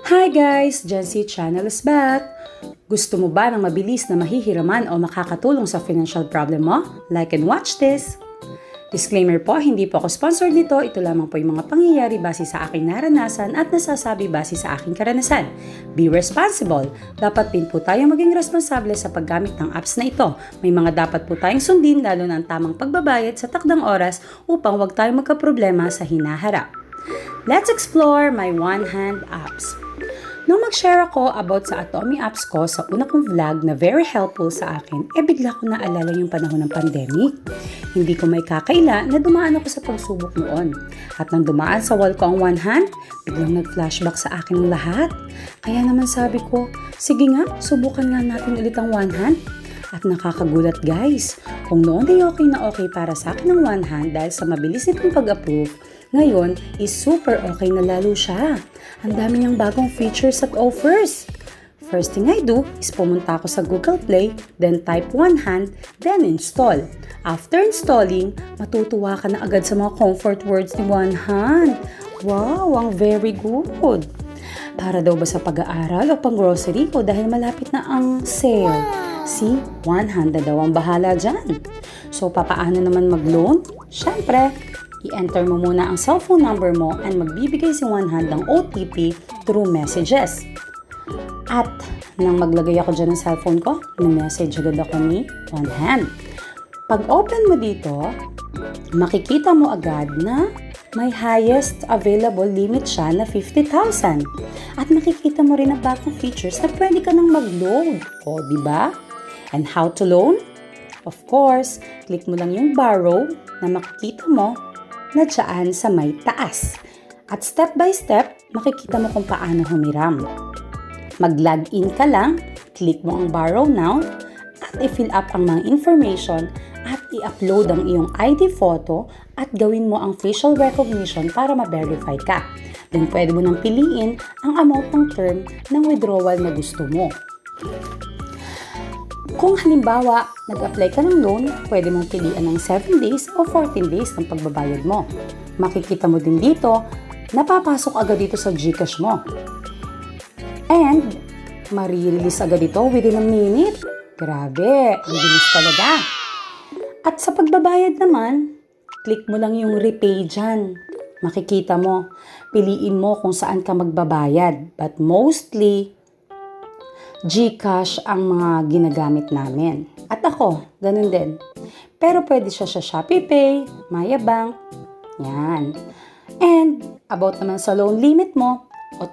Hi guys! Gen Z Channel is back! Gusto mo ba ng mabilis na mahihiraman o makakatulong sa financial problem mo? Like and watch this! Disclaimer po, hindi po ako sponsored nito. Ito lamang po yung mga pangyayari base sa aking naranasan at nasasabi base sa aking karanasan. Be responsible. Dapat din po tayo maging responsable sa paggamit ng apps na ito. May mga dapat po tayong sundin lalo na ang tamang pagbabayad sa takdang oras upang wag tayong magkaproblema sa hinaharap. Let's explore my one-hand apps. Nung mag-share ako about sa Atomy apps ko sa una kong vlog na very helpful sa akin, bigla ko naalala yung panahon ng pandemic. Hindi ko may kakaila na dumaan ako sa pagsubok noon. At nang dumaan sa wall ko ang one hand, biglang nag-flashback sa akin ang lahat. Kaya naman sabi ko, sige nga, subukan nga natin ulit ang one hand. At nakakagulat guys, kung noon ay okay para sa akin ang one hand dahil sa mabilis nitong pag-approve, ngayon is super okay na lalo siya. Ang dami niyang bagong features at offers. First thing I do is pumunta ako sa Google Play, then type one hand, then install. After installing, matutuwa ka na agad sa mga comfort words ni one hand. Wow, ang very good. Para daw ba sa pag-aaral o pang-grocery ko dahil malapit na ang sale? See, one hand na daw ang bahala dyan. So, papaano naman mag-loan? Siyempre, i-enter mo muna ang cellphone number mo and magbibigay si one hand ng OTP through messages. At nang maglagay ako dyan ng cellphone ko, message agad ako ni one hand. Pag open mo dito, makikita mo agad na may highest available limit siya na 50,000. At makikita mo rin ang bagong features na pwede ka nang mag-load. O, diba? And how to loan? Of course, click mo lang yung borrow na makikita mo na dyan sa may taas. At step by step, makikita mo kung paano humiram. Mag-login ka lang, click mo ang borrow now, at i-fill up ang mga information at i-upload ang iyong ID photo at gawin mo ang facial recognition para ma-verify ka. Then pwede mo nang piliin ang amount ng term ng withdrawal na gusto mo. Kung halimbawa, nag-apply ka ng loan, pwede mong pilian ng 7 days o 14 days ng pagbabayad mo. Makikita mo din dito, napapasok agad dito sa GCash mo. And, marirelease agad ito within a minute. Grabe, release talaga. At sa pagbabayad naman, click mo lang yung repay dyan. Makikita mo, piliin mo kung saan ka magbabayad. But mostly, GCash ang mga ginagamit namin. At ako, ganun din. Pero pwede siya sa ShopeePay, Maya Bank, yan. And about naman sa loan limit mo,